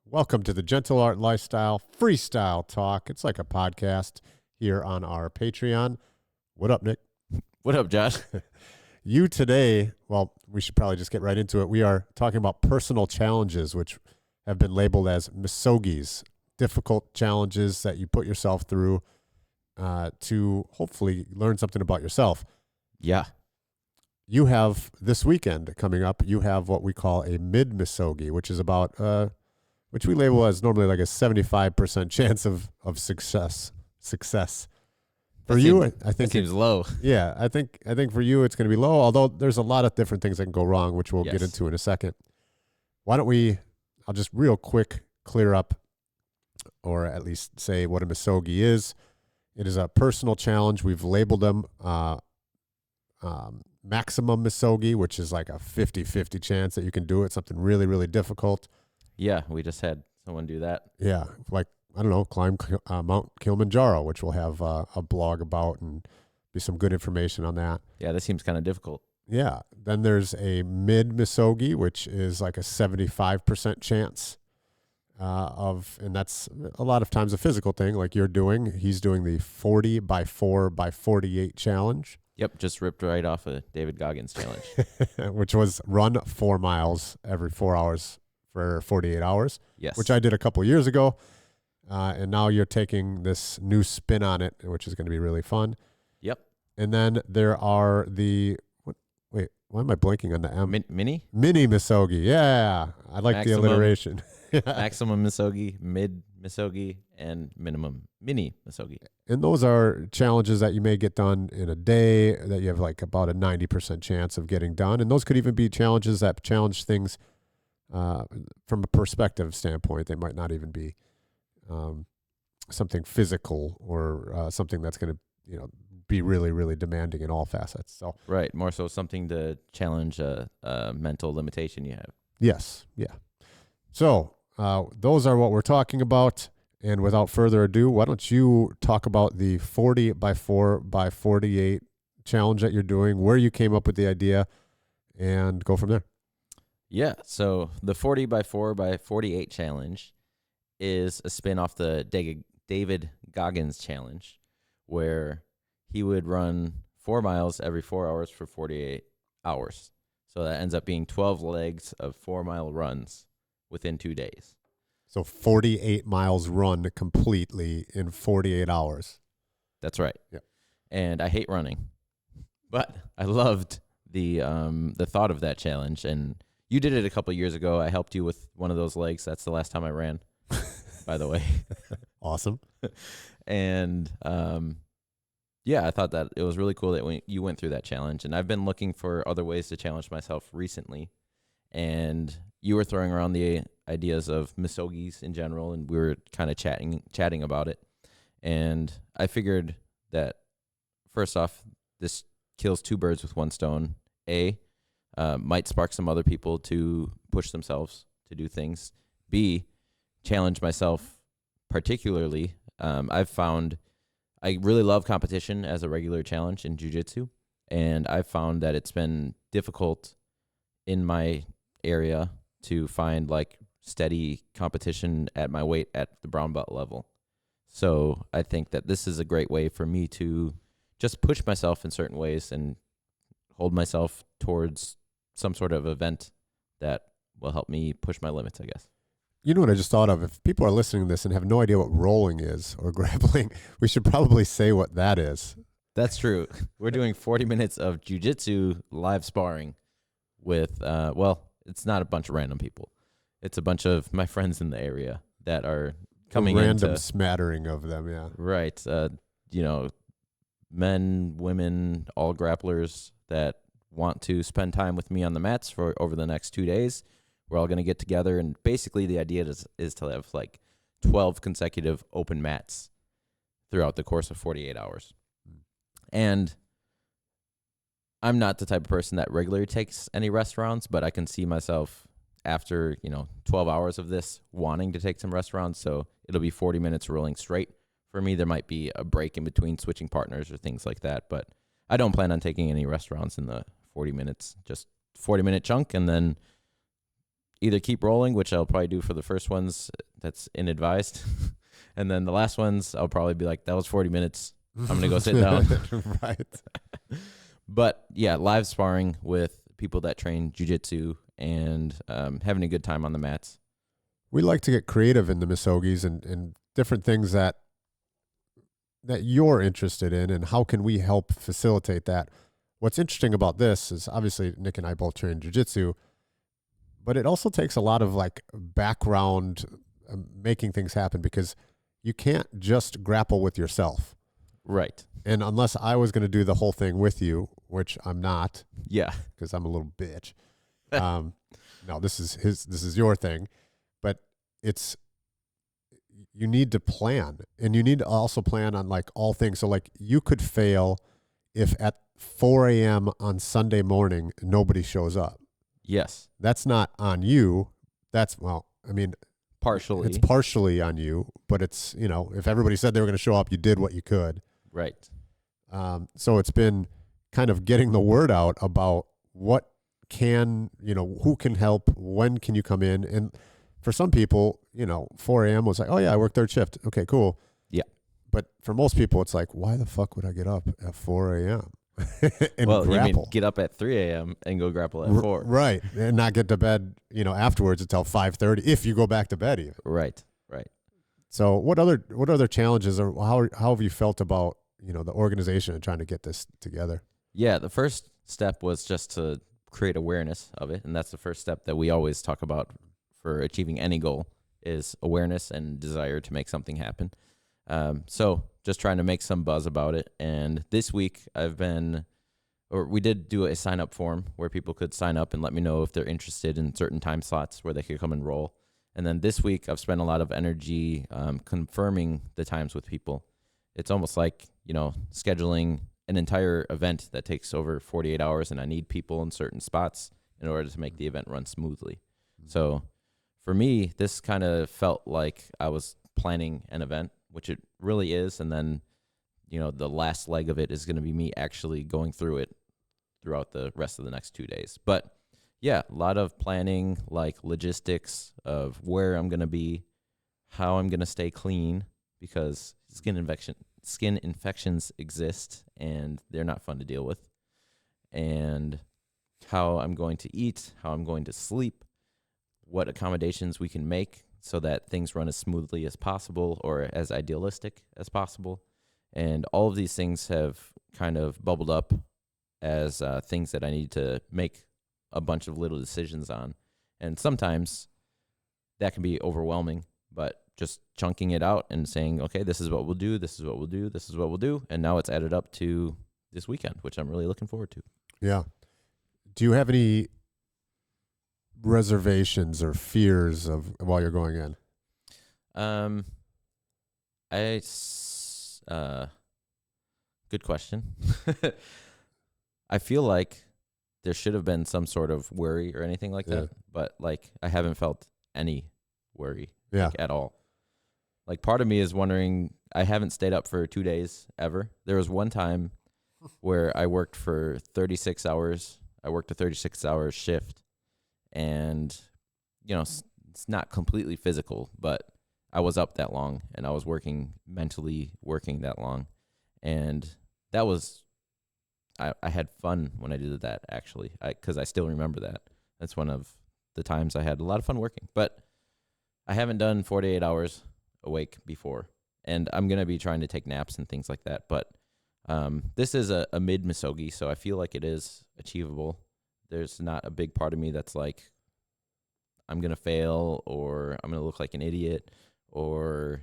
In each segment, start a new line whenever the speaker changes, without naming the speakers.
Welcome to the Gentle Art Lifestyle Freestyle Talk. It's like a podcast here on our Patreon. What up, Nick?
What up, Josh?
You today, well, we should probably just get right into it. We are talking about personal challenges, which have been labeled as misogis, difficult challenges that you put yourself through to hopefully learn something about yourself.
Yeah.
You have this weekend coming up, you have what we call a mid-misogi, which is about, which we label as normally like a 75% chance of success. For you, I think
that seems low.
Yeah, I think for you it's going to be low, although there's a lot of different things that can go wrong, which we'll get into in a second. Why don't I'll just real quick clear up, or at least say what a misogi is. It is a personal challenge. We've labeled them maximum misogi, which is like a 50-50 chance that you can do it, something really, really difficult.
Yeah, we just had someone do that.
Yeah, like, I don't know, climb Mount Kilimanjaro, which we'll have a blog about and be some good information on that.
Yeah, that seems kind of difficult.
Yeah. Then there's a mid-misogi, which is like a 75% chance and that's a lot of times a physical thing like you're doing. He's doing the 40 by 4 by 48 challenge.
Yep, just ripped right off of David Goggins' challenge.
Which was run 4 miles every 4 hours for 48 hours.
Yes.
Which I did a couple of years ago. And now you're taking this new spin on it, which is going to be really fun.
Yep.
And then there are wait, why am I blanking on the M?
Mini?
Mini misogi. Yeah. I like the alliteration.
Maximum misogi, mid misogi, and minimum mini misogi.
And those are challenges that you may get done in a day, that you have like about a 90% chance of getting done. And those could even be challenges that challenge things from a perspective standpoint. They might not even be something physical or something that's going to, be really, really demanding in all facets. So
right, more so something to challenge a mental limitation you have.
Yes, yeah. So those are what we're talking about. And without further ado, why don't you talk about the 40 by 4 by 48 challenge that you're doing, where you came up with the idea, and go from there.
Yeah, so the 40 by 4 by 48 challenge is a spin off the David Goggins challenge, where he would run 4 miles every 4 hours for 48 hours. So that ends up being 12 legs of 4-mile runs within 2 days.
So 48 miles run completely in 48 hours.
That's right.
Yeah.
And I hate running, but I loved the thought of that challenge. And you did it a couple of years ago. I helped you with one of those legs. That's the last time I ran, by the way.
Awesome.
And yeah, I thought that it was really cool that you went through that challenge. And I've been looking for other ways to challenge myself recently. And you were throwing around the ideas of misogis in general, and we were kind of chatting about it. And I figured that, first off, this kills 2 birds with 1 stone. Might spark some other people to push themselves to do things. B, challenge myself particularly. I've found I really love competition as a regular challenge in jiu-jitsu, and I've found that it's been difficult in my area to find like steady competition at my weight at the brown belt level. So I think that this is a great way for me to just push myself in certain ways and hold myself towards some sort of event that will help me push my limits, I guess.
You know what I just thought of? If people are listening to this and have no idea what rolling is or grappling, we should probably say what that is.
That's true. We're doing 40 minutes of jiu-jitsu live sparring with, it's not a bunch of random people. It's a bunch of my friends in the area that are coming in.
A random smattering of them, yeah.
Right. Men, women, all grapplers that want to spend time with me on the mats for over the next 2 days. We're all going to get together, and basically the idea is to have like 12 consecutive open mats throughout the course of 48 hours. And I'm not the type of person that regularly takes any rest rounds, but I can see myself after, 12 hours of this wanting to take some rest rounds. So it'll be 40 minutes rolling straight. For me, there might be a break in between switching partners or things like that, but I don't plan on taking any rest rounds in the 40 minutes, just 40-minute chunk, and then either keep rolling, which I'll probably do for the first ones. That's inadvised. And then the last ones, I'll probably be like, that was 40 minutes. I'm going to go sit down.
Right.
But yeah, live sparring with people that train jiu-jitsu and having a good time on the mats.
We like to get creative in the Misogis and different things that you're interested in, and how can we help facilitate that? What's interesting about this is obviously Nick and I both train jiu-jitsu, but it also takes a lot of like background making things happen, because you can't just grapple with yourself.
Right.
And unless I was going to do the whole thing with you, which I'm not.
Yeah.
Because I'm a little bitch. No, this is your thing, but you need to plan, and you need to also plan on like all things. So like you could fail if at 4 a.m. on Sunday morning, nobody shows up.
Yes.
That's not on you.
Partially.
It's partially on you, but it's, if everybody said they were going to show up, you did what you could.
Right.
So it's been kind of getting the word out about who can help, when can you come in? And for some people, 4 a.m. was like, oh yeah, I work third shift. Okay, cool.
Yeah.
But for most people, it's like, why the fuck would I get up at 4 a.m. and
well,
grapple?
You mean get up at 3 a.m. and go grapple at 4.
Right. And not get to bed, afterwards until 5:30, if you go back to bed even.
Right.
So what other challenges, or how have you felt about, the organization and trying to get this together?
Yeah, the first step was just to create awareness of it, and that's the first step that we always talk about for achieving any goal, is awareness and desire to make something happen. So just trying to make some buzz about it. And this week we did do a sign up form where people could sign up and let me know if they're interested in certain time slots where they could come and roll. And then this week I've spent a lot of energy confirming the times with people. It's almost like, scheduling an entire event that takes over 48 hours, and I need people in certain spots in order to make the event run smoothly. So for me, this kind of felt like I was planning an event, which it really is. And then, the last leg of it is going to be me actually going through it throughout the rest of the next 2 days. But yeah, a lot of planning, like logistics of where I'm going to be, how I'm going to stay clean, because skin infections exist and they're not fun to deal with, and how I'm going to eat, how I'm going to sleep, what accommodations we can make so that things run as smoothly as possible or as idealistic as possible. And all of these things have kind of bubbled up as things that I need to make a bunch of little decisions on. And sometimes that can be overwhelming, but just chunking it out and saying, okay, this is what we'll do, this is what we'll do, this is what we'll do. And now it's added up to this weekend, which I'm really looking forward to. Yeah.
Do you have any reservations or fears while you're going in?
Good question. I feel like there should have been some sort of worry or anything like that, but like I haven't felt any worry at all. Like part of me is wondering, I haven't stayed up for 2 days ever. There was one time where I worked for 36 hours. I worked a 36-hour shift, and it's not completely physical, but I was up that long and I was mentally working that long. And that was, I had fun when I did that, actually, because I still remember that. That's one of the times I had a lot of fun working. But I haven't done 48 hours awake before, and I'm going to be trying to take naps and things like that. But this is a mid-Misogi, so I feel like it is achievable. There's not a big part of me that's like, I'm going to fail, or I'm going to look like an idiot, or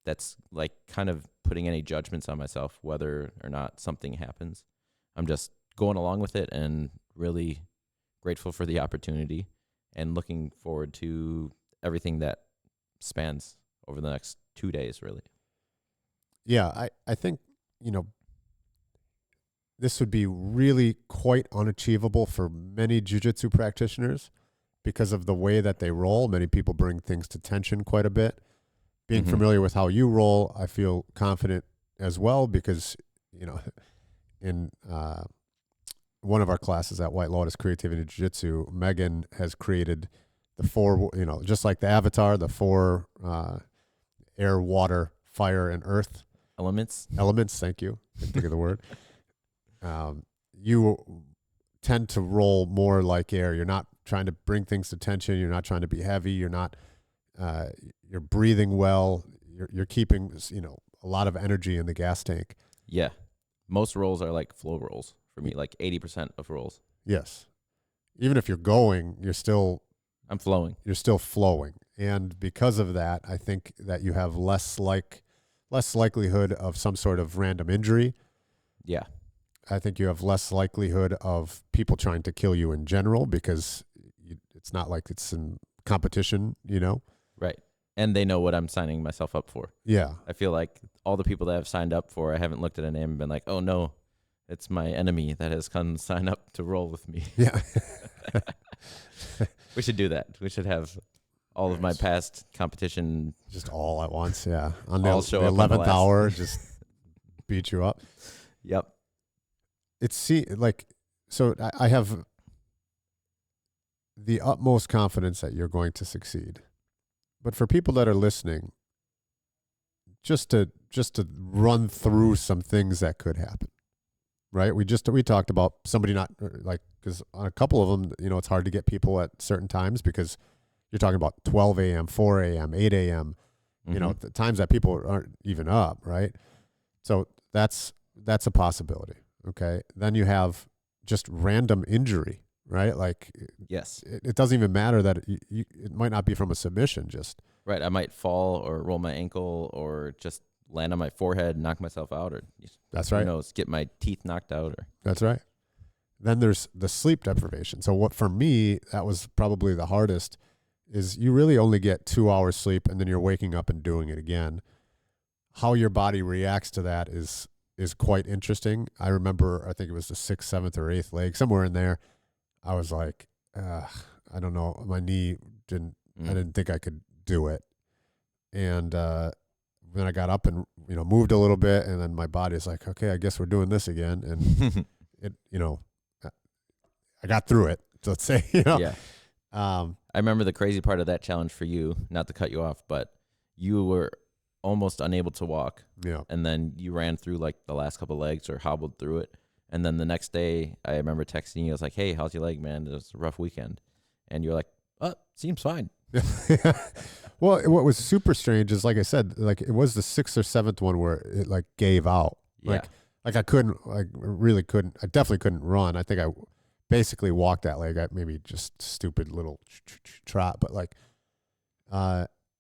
that's like kind of putting any judgments on myself whether or not something happens. I'm just going along with it and really grateful for the opportunity and looking forward to everything that spans over the next 2 days, really.
Yeah, I think, this would be really quite unachievable for many jiu-jitsu practitioners because of the way that they roll. Many people bring things to tension quite a bit. Being familiar with how you roll, I feel confident as well because, one of our classes at White Lotus Creativity Jiu-Jitsu, Megan has created the 4, just like the Avatar, the 4 air, water, fire, and earth
Elements.
Thank you. Couldn't think of the word. You tend to roll more like air. You're not trying to bring things to tension. You're not trying to be heavy. You're not. You're breathing well. You're keeping a lot of energy in the gas tank.
Yeah, most rolls are like flow rolls for me. Like 80% of rolls.
Yes, even if you're going,
I'm flowing.
You're still flowing, and because of that, I think that you have less likelihood of some sort of random injury.
Yeah.
I think you have less likelihood of people trying to kill you in general because it's not like it's in competition,
Right. And they know what I'm signing myself up for.
Yeah.
I feel like all the people that I've signed up for, I haven't looked at a name and been like, oh no, it's my enemy that has come sign up to roll with me.
Yeah.
We should do that. We should have all of my past competition
just all at once. Yeah. On the
11th
hour, just beat you up.
Yep.
So I have the utmost confidence that you're going to succeed. But for people that are listening, just to run through some things that could happen, right? We talked about somebody not because on a couple of them, it's hard to get people at certain times because you're talking about 12 a.m., 4 a.m., 8 a.m., the times that people aren't even up, right? So that's a possibility. Okay. Then you have just random injury, right? Like,
yes,
it doesn't even matter that it might not be from a submission. Just
right. I might fall or roll my ankle or just land on my forehead, knock myself out, or
that's right.
Who knows, get my teeth knocked out.
That's right. Then there's the sleep deprivation. So what for me, that was probably the hardest, is you really only get 2 hours sleep and then you're waking up and doing it again. How your body reacts to that is quite interesting. I remember, I think it was the 6th, 7th, or 8th leg, somewhere in there. I was like, I don't know. My knee I didn't think I could do it. And then I got up and, moved a little bit, and then my body's like, okay, I guess we're doing this again. And I got through it. So let's say,
Yeah. I remember the crazy part of that challenge for you, not to cut you off, but you were almost unable to walk.
Yeah.
And then you ran through like the last couple of legs or hobbled through it. And then the next day I remember texting you. I was like, hey, how's your leg, man? It was a rough weekend. And you're like, oh, seems fine.
Well, what was super strange is, like I said, like it was the 6th or 7th one where it like gave out.
Yeah.
Like I definitely couldn't run. I think I basically walked that leg. I maybe just stupid little trot,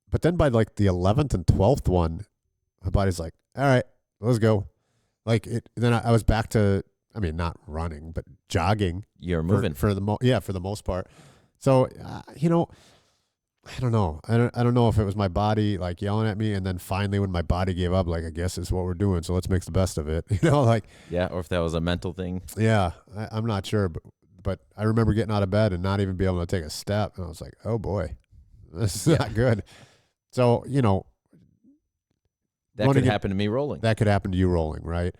but then by like the 11th and 12th one, my body's like, all right, let's go. Like then I was back to, not running, but jogging.
You're moving
for the most part. So, I don't know. I don't know if it was my body like yelling at me, and then finally when my body gave up, like, I guess it's what we're doing, so let's make the best of it.
Yeah, or if that was a mental thing.
Yeah, I'm not sure, but I remember getting out of bed and not even be able to take a step, and I was like, oh boy, this is not good. So,
that could happen to me rolling.
That could happen to you rolling, right?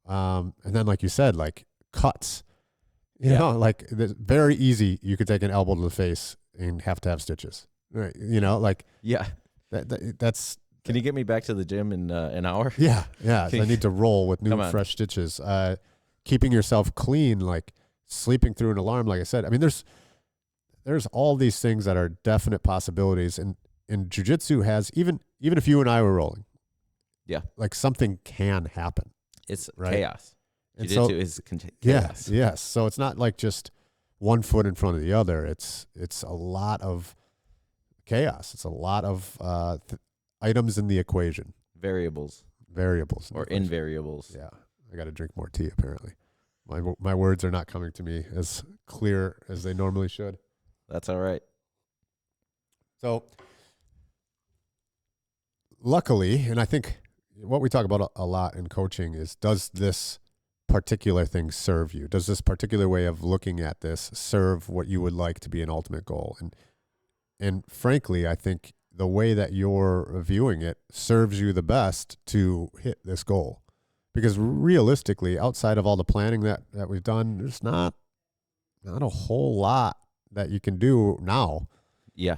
And then, like you said, like cuts. Like it's very easy. You could take an elbow to the face and have to have stitches, right?
Yeah.
That's.
Can you get me back to the gym in an hour?
Yeah. So I need to roll with new fresh stitches. Keeping yourself clean, like sleeping through an alarm. Like I said, there's all these things that are definite possibilities, and jiu-jitsu has even if you and I were rolling,
yeah, like
something can happen.
It's
right?
Chaos.
And
jiu-jitsu is chaos.
Yes. So it's not like just one foot in front of the other. It's a lot of chaos. It's a lot of items in the equation.
Variables.
Or
invariables.
Yeah. I got to drink more tea, apparently. My words are not coming to me as clear as they normally should.
That's all right.
So luckily, and I think what we talk about a lot in coaching is, does this particular thing serve you? Does this particular way of looking at this serve what you would like to be an ultimate goal? And frankly, I think the way that you're viewing it serves you the best to hit this goal. Because realistically, outside of all the planning that we've done, there's not a whole lot that you can do now.
Yeah.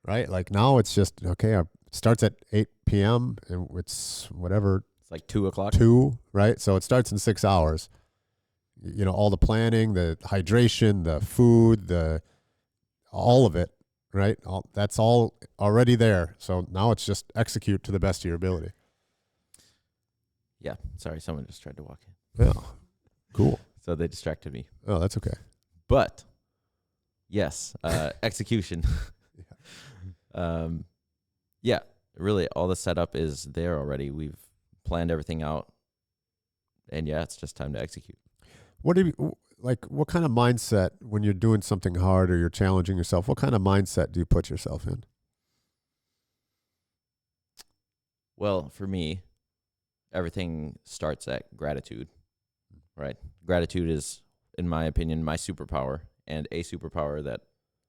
Right? Like now it's just, okay, it starts at 8 p.m. and it's whatever.
It's like 2 o'clock.
2, right? So it starts in 6 hours. All the planning, the hydration, the food, all of it, right? That's all already there. So now it's just execute to the best of your ability.
Yeah. Sorry, someone just tried to walk in.
Yeah. Cool.
So they distracted me.
Oh, that's okay.
But yes, execution. Yeah, really all the setup is there already. We've planned everything out. And yeah, it's just time to execute.
What kind of mindset when you're doing something hard or you're challenging yourself, what kind of mindset do you put yourself in?
Well, for me, everything starts at gratitude, right? Gratitude is, in my opinion, my superpower, and a superpower that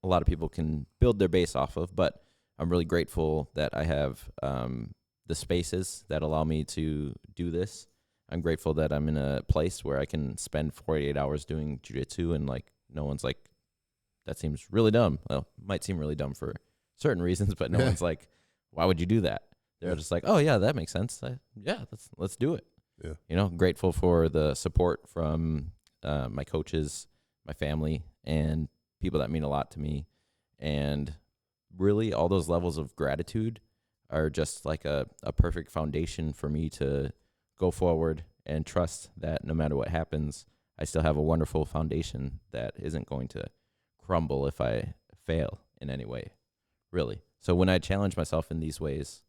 a lot of people can build their base off of. But I'm really grateful that I have the spaces that allow me to do this. I'm grateful that I'm in a place where I can spend 48 hours doing jiu-jitsu and like no one's like, that seems really dumb. Well, it might seem really dumb for certain reasons, but no one's like, why would you do that? They're just like, oh yeah, that makes sense. Let's do it. Yeah. Grateful for the support from my coaches, my family, and people that mean a lot to me. And really all those levels of gratitude are just like a perfect foundation for me to go forward and trust that no matter what happens, I still have a wonderful foundation that isn't going to crumble if I fail in any way, really. So when I challenge myself in these ways,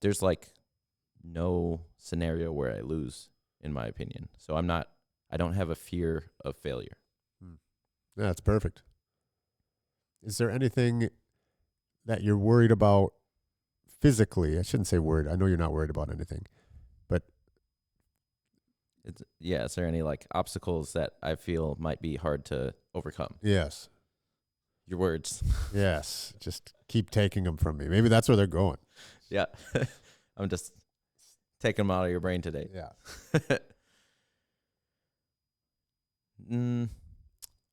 there's like no scenario where I lose, in my opinion. So I don't have a fear of failure.
Yeah, that's perfect. Is there anything that you're worried about physically? I shouldn't say worried. I know you're not worried about anything, but
is there any like obstacles that I feel might be hard to overcome?
Yes.
Your words.
Yes. Just keep taking them from me. Maybe that's where they're going.
Yeah. I'm just taking them out of your brain today.
Yeah.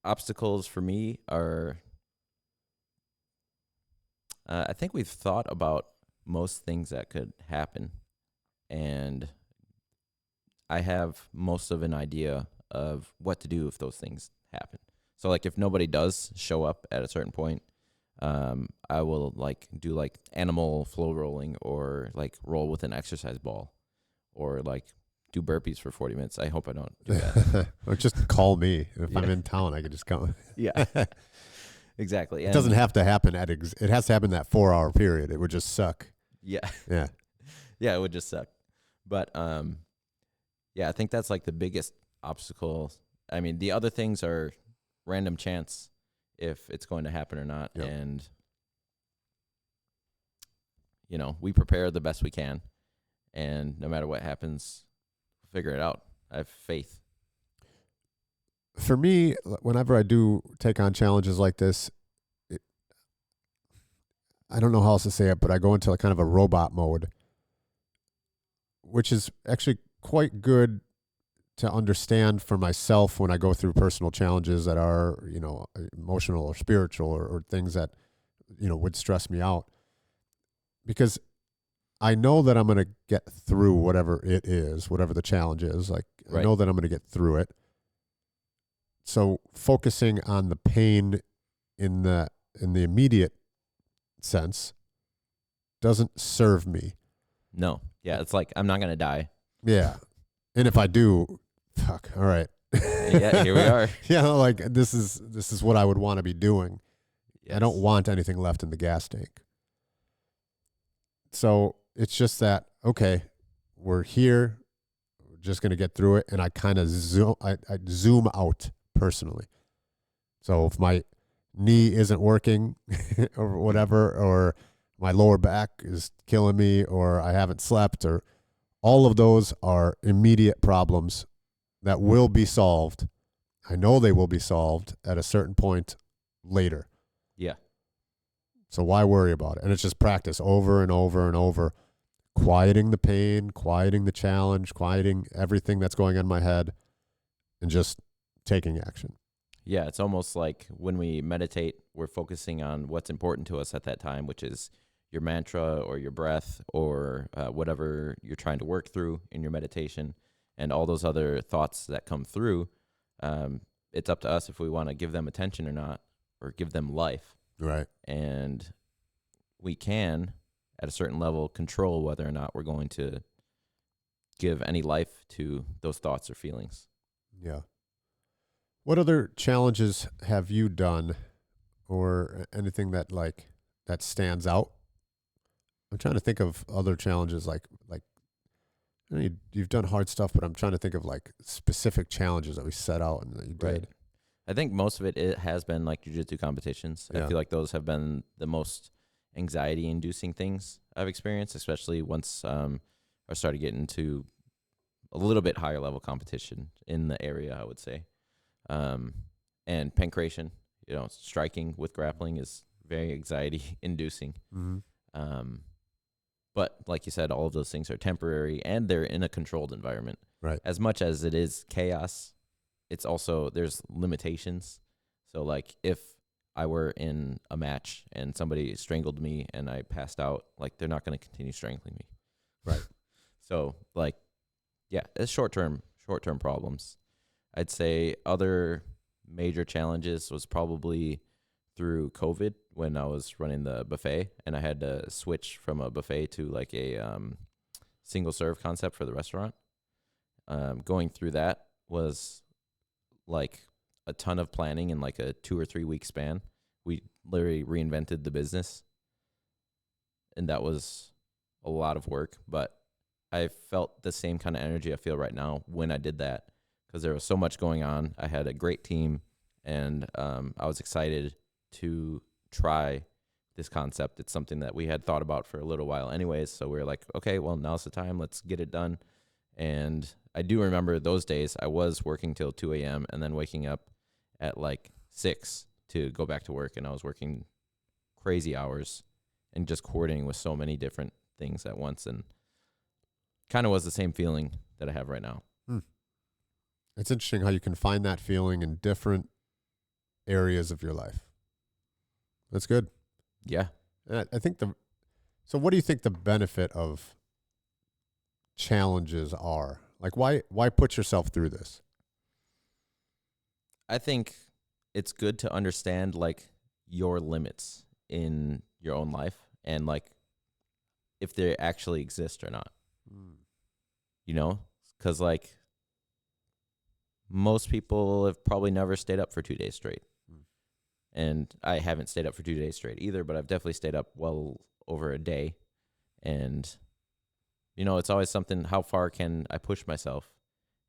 Obstacles for me are, I think we've thought about most things that could happen, and I have most of an idea of what to do if those things happen. So like if nobody does show up at a certain point, I will like do like animal flow rolling or like roll with an exercise ball or like do burpees for 40 minutes. I hope I don't do that.
Or just call me. If I'm in town, I can just come.
Yeah, exactly.
It doesn't have to happen it has to happen that 4-hour period. It would just suck.
Yeah.
Yeah.
Yeah, it would just suck. But yeah, I think that's like the biggest obstacle. I mean, the other things are random chance if it's going to happen or not. Yep. And, we prepare the best we can. And no matter what happens, we'll figure it out. I have faith.
For me, whenever I do take on challenges like this, I don't know how else to say it, but I go into kind of a robot mode, which is actually quite good to understand for myself when I go through personal challenges that are, emotional or spiritual or things that, would stress me out. Because I know that I'm going to get through whatever it is, whatever the challenge is. Like, right. I know that I'm going to get through it. So focusing on the pain in the immediate sense doesn't serve me.
No. Yeah, it's like I'm not going to die.
Yeah. And if I do, fuck, all right.
Yeah, here we are.
Yeah, like this is what I would want to be doing. Yes. I don't want anything left in the gas tank. So it's just that, okay, we're here, we're just going to get through it. And I kind of I zoom out personally. So if my knee isn't working or whatever, or my lower back is killing me, or I haven't slept, or all of those are immediate problems that will be solved. I know they will be solved at a certain point later.
Yeah.
So why worry about it? And it's just practice over and over and over, quieting the pain, quieting the challenge, quieting everything that's going on in my head, and just taking action.
Yeah, it's almost like when we meditate, we're focusing on what's important to us at that time, which is your mantra or your breath or whatever you're trying to work through in your meditation, and all those other thoughts that come through. It's up to us if we want to give them attention or not, or give them life.
Right.
And we can, at a certain level, control whether or not we're going to give any life to those thoughts or feelings.
Yeah. What other challenges have you done, or anything that stands out? I'm trying to think of other challenges like I know you've done hard stuff, but I'm trying to think of like specific challenges that we set out and that you did.
Right. I think most of it has been like jiu-jitsu competitions.
Yeah.
I feel like those have been the most anxiety-inducing things I've experienced, especially once I started getting into a little bit higher level competition in the area, I would say. And pancration, striking with grappling is very anxiety-inducing.
Mm-hmm.
But like you said, all of those things are temporary and they're in a controlled environment.
Right.
As much as it is chaos, it's also, there's limitations. So like if I were in a match and somebody strangled me and I passed out, like they're not going to continue strangling me.
Right.
So like, yeah, it's short-term problems. I'd say other major challenges was probably through COVID when I was running the buffet and I had to switch from a buffet to like a single serve concept for the restaurant. Going through that was like a ton of planning in like a 2 or 3 week span. We literally reinvented the business and that was a lot of work, but I felt the same kind of energy I feel right now when I did that because there was so much going on. I had a great team and I was excited to try this concept. It's something that we had thought about for a little while anyways. So we were like, okay, well, now's the time. Let's get it done. And I do remember those days I was working till 2 a.m. and then waking up at like 6 to go back to work. And I was working crazy hours and just coordinating with so many different things at once. And kind of was the same feeling that I have right now.
It's interesting how you can find that feeling in different areas of your life. That's good.
Yeah.
And I think so what do you think the benefit of challenges are? Like why put yourself through this?
I think it's good to understand like your limits in your own life and like if they actually exist or not. Because like most people have probably never stayed up for 2 days straight. And I haven't stayed up for 2 days straight either, but I've definitely stayed up well over a day. And, it's always something, how far can I push myself?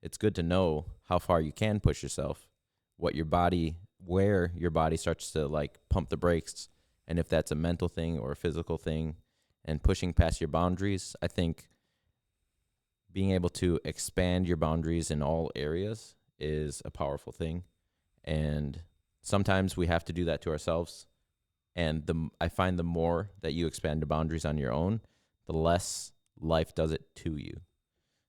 It's good to know how far you can push yourself, where your body starts to like pump the brakes. And if that's a mental thing or a physical thing and pushing past your boundaries, I think being able to expand your boundaries in all areas is a powerful thing. And sometimes we have to do that to ourselves. And I find the more that you expand the boundaries on your own, the less life does it to you.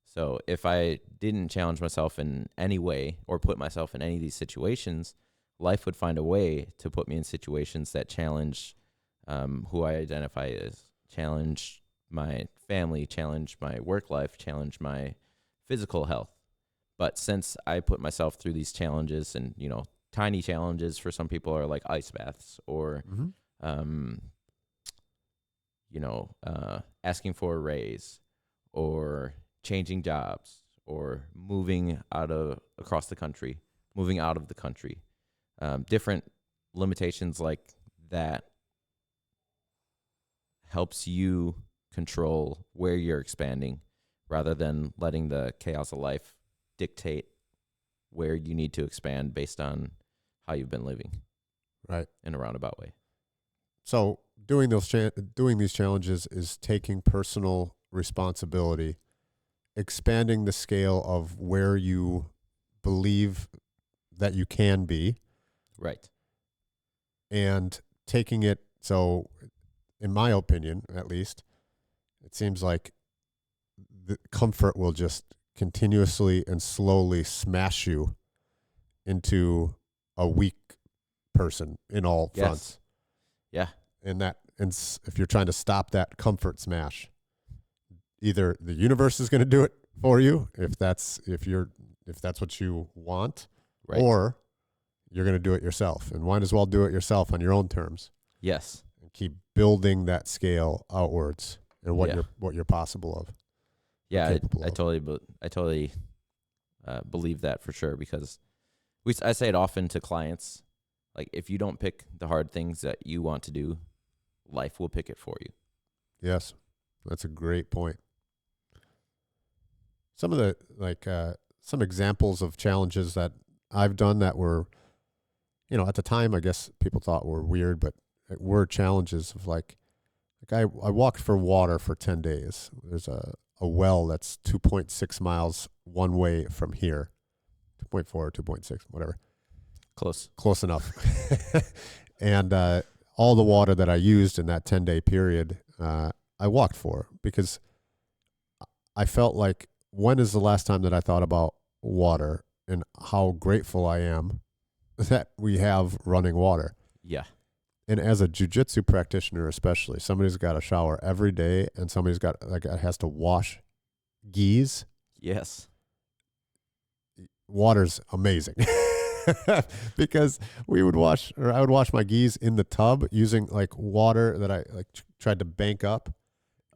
So if I didn't challenge myself in any way or put myself in any of these situations, life would find a way to put me in situations that challenge who I identify as, challenge my family, challenge my work life, challenge my physical health. But since I put myself through these challenges and, tiny challenges for some people are like ice baths or, asking for a raise or changing jobs or moving across the country, moving out of the country, different limitations like that helps you control where you're expanding rather than letting the chaos of life dictate where you need to expand based on how you've been living.
Right.
In a roundabout way.
So doing these challenges is taking personal responsibility, expanding the scale of where you believe that you can be.
Right.
And taking it, so in my opinion, at least, it seems like the comfort will just continuously and slowly smash you into a weak person in all fronts.
Yeah.
And if you're trying to stop that comfort smash, either the universe is going to do it for you if that's what you want,
right.
or you're going to do it yourself, and might as well do it yourself on your own terms.
Yes.
And keep building that scale outwards and what you're possible of.
Yeah, I totally believe that for sure, because I say it often to clients, like, if you don't pick the hard things that you want to do, life will pick it for you.
Yes, that's a great point. Some of the some examples of challenges that I've done that were, at the time I guess people thought were weird, but were challenges of like I walked for water for 10 days. There's a well that's 2.6 miles one way from here, 2.4 or 2.6, whatever. Close enough. And all the water that I used in that 10-day period, I walked for, because I felt like, when is the last time that I thought about water and how grateful I am that we have running water?
Yeah.
And as a jiu-jitsu practitioner, especially, somebody's got to shower every day, and somebody's got has to wash gis.
Yes.
Water's amazing. Because I would wash my gis in the tub using like water that I tried to bank up,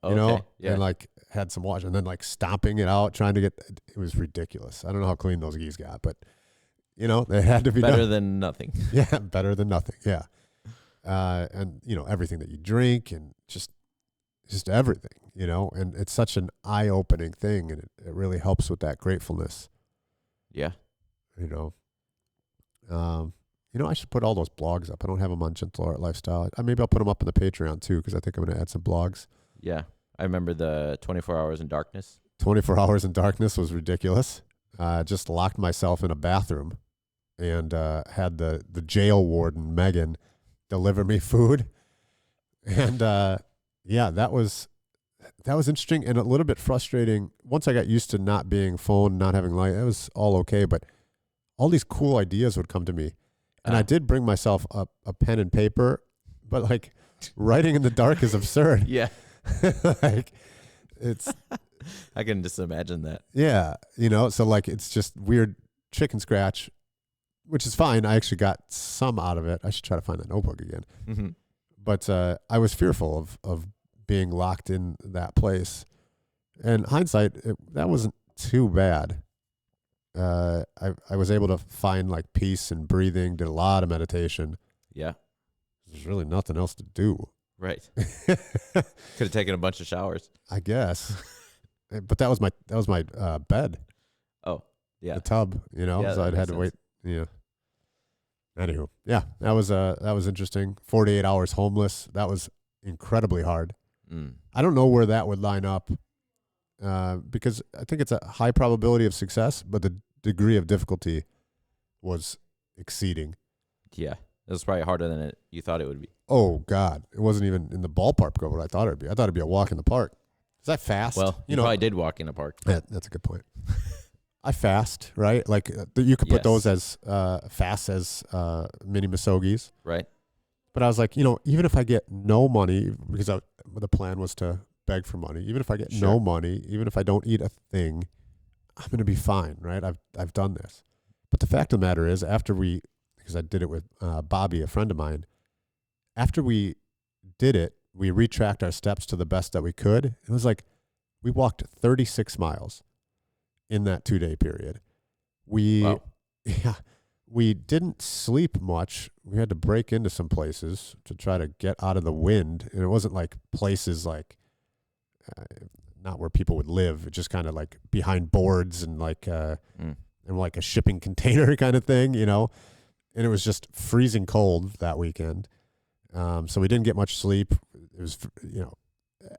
yeah.
and like had some water, and then like stomping it out, trying to it was ridiculous. I don't know how clean those gis got, but they had to be
better
done.
than nothing.
Yeah, better than nothing. Yeah. And everything that you drink, and just everything, and it's such an eye-opening thing, and it really helps with that gratefulness.
Yeah.
I should put all those blogs up. I don't have them on Gentle Art Lifestyle. Maybe I'll put them up on the Patreon too, because I think I'm going to add some blogs.
Yeah. I remember the 24 Hours in Darkness.
24 Hours in Darkness was ridiculous. Just locked myself in a bathroom and had the jail warden, Megan, deliver me food. And that was interesting and a little bit frustrating. Once I got used to not being phone, not having light, it was all okay. But all these cool ideas would come to me. And I did bring myself a pen and paper, but like writing in the dark is absurd.
Yeah.
Like it's,
I can just imagine that.
Yeah. So like, it's just weird chicken scratch, which is fine. I actually got some out of it. I should try to find that notebook again.
Mm-hmm.
But I was fearful of being locked in that place. And hindsight, that wasn't too bad. I was able to find like peace and breathing, did a lot of meditation.
Yeah.
There's really nothing else to do.
Right. Could have taken a bunch of showers,
I guess. But that was my bed.
Oh, yeah.
The tub,
Yeah,
so I'd had to wait. Yeah. Anywho, yeah, that was interesting. 48 hours homeless. That was incredibly hard. I don't know where that would line up, because I think it's a high probability of success, but the degree of difficulty was exceeding.
Yeah, it was probably harder than you thought it would be.
Oh God, it wasn't even in the ballpark of what I thought it would be. I thought it'd be a walk in the park. Is that fast?
Well, you probably did walk in a park.
Yeah, that's a good point. I fast, right? Like you could put those as fast as mini Misogis.
Right.
But I was like, even if I get no money, because the plan was to beg for money, even if I get no money, even if I don't eat a thing, I'm going to be fine, right? I've done this. But the fact of the matter is, because I did it with Bobby, a friend of mine, after we did it, we retracked our steps to the best that we could. It was like we walked 36 miles in that 2-day period.
Wow.
We didn't sleep much. We had to break into some places to try to get out of the wind. And it wasn't like places like, not where people would live. It just kind of like behind boards and like, and like a shipping container kind of thing, And it was just freezing cold that weekend. So we didn't get much sleep. It was,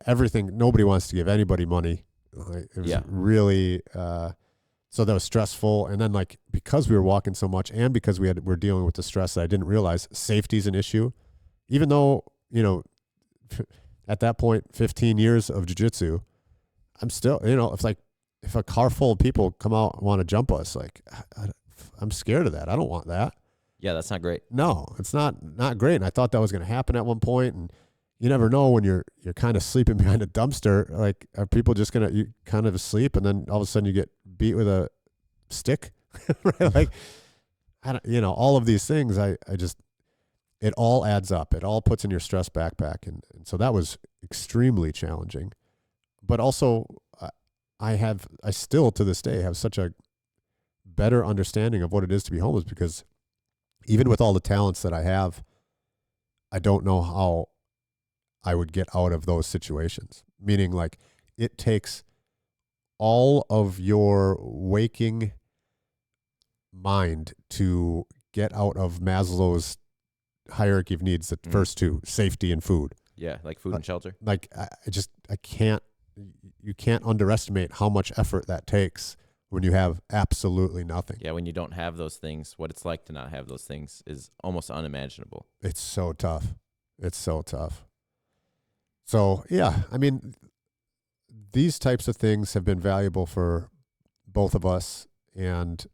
everything. Nobody wants to give anybody money. It was really, so that was stressful. And then like, because we were walking so much and because we're dealing with the stress that I didn't realize, safety's an issue. Even though, at that point, 15 years of jiu-jitsu, I'm still, if a car full of people come out and want to jump us, like I'm scared of that. I don't want that.
Yeah, that's not great.
No, it's not great. And I thought that was going to happen at one point. And you never know when you're kind of sleeping behind a dumpster. Like, are people just going to kind of asleep and then all of a sudden you get beat with a stick? Right? Like, all of these things, I just, it all adds up. It all puts in your stress backpack. And so that was extremely challenging. But also, I still to this day have such a better understanding of what it is to be homeless, because even with all the talents that I have, I don't know how I would get out of those situations. Meaning, like, it takes all of your waking mind to get out of Maslow's hierarchy of needs, the first two, safety and food.
Yeah, like food and shelter.
Like, I can't, you can't underestimate how much effort that takes when you have absolutely nothing.
Yeah, when you don't have those things, what it's like to not have those things is almost unimaginable.
It's so tough. It's so tough. So, yeah, I mean, these types of things have been valuable for both of us, and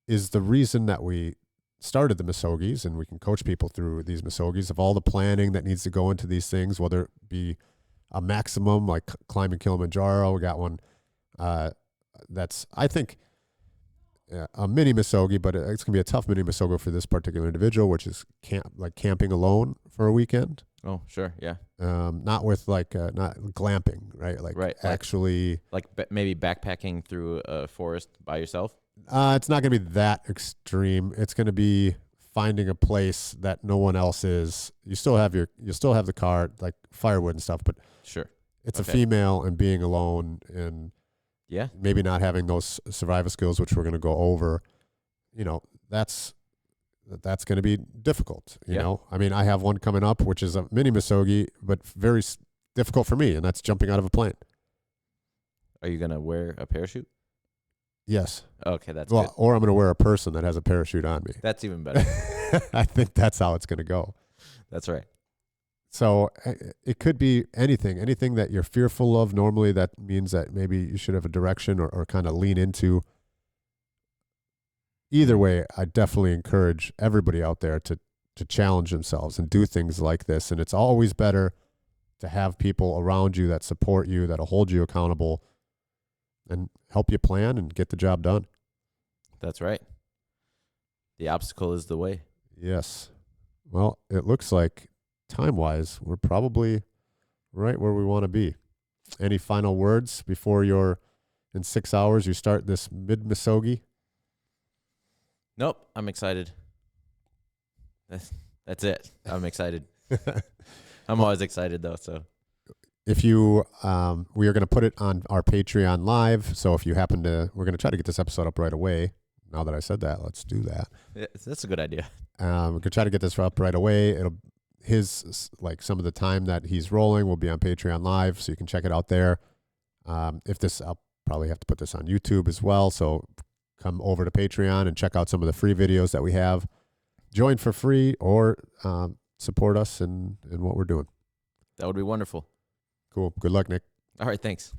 is the reason that we started the Misogis, and we can coach people through these Misogis of all the planning that needs to go into these things, whether it be a maximum like climbing Kilimanjaro. We got one that's, I think, a mini Misogi, but it's going to be a tough mini Misogi for this particular individual, which is camping alone for a weekend.
Oh, sure. Yeah.
Not with not glamping, right? Like,
right.
Actually,
maybe backpacking through a forest by yourself.
It's not going to be that extreme. It's going to be finding a place that no one else is. You still have the car, like firewood and stuff, but
sure,
it's a female and being alone, and maybe not having those survival skills, which we're going to go over. That's going to be difficult. You know, I mean, I have one coming up, which is a mini Misogi, but very difficult for me, and that's jumping out of a plane.
Are you going to wear a parachute?
Yes.
Okay, that's good.
Or I'm going to wear a person that has a parachute on me.
That's even better.
I think that's how it's going to go.
That's right.
So it could be anything that you're fearful of. Normally that means that maybe you should have a direction or kind of lean into. Either way, I definitely encourage everybody out there to challenge themselves and do things like this. And it's always better to have people around you that support you, that'll hold you accountable, and help you plan and get the job done.
That's right. The obstacle is the way.
Yes. Well, it looks like time-wise, we're probably right where we want to be. Any final words before in 6 hours, you start this mid-Misogi?
Nope. I'm excited. That's it. I'm excited. I'm always excited, though, so.
If you, we are going to put it on our Patreon live. So if you happen to, we're going to try to get this episode up right away. Now that I said that, let's do that.
Yeah, that's a good idea.
We could try to get this up right away. Some of the time that he's rolling will be on Patreon live, so you can check it out there. I'll probably have to put this on YouTube as well. So come over to Patreon and check out some of the free videos that we have. Join for free or support us in what we're doing.
That would be wonderful.
Cool. Good luck, Nick.
All right, thanks.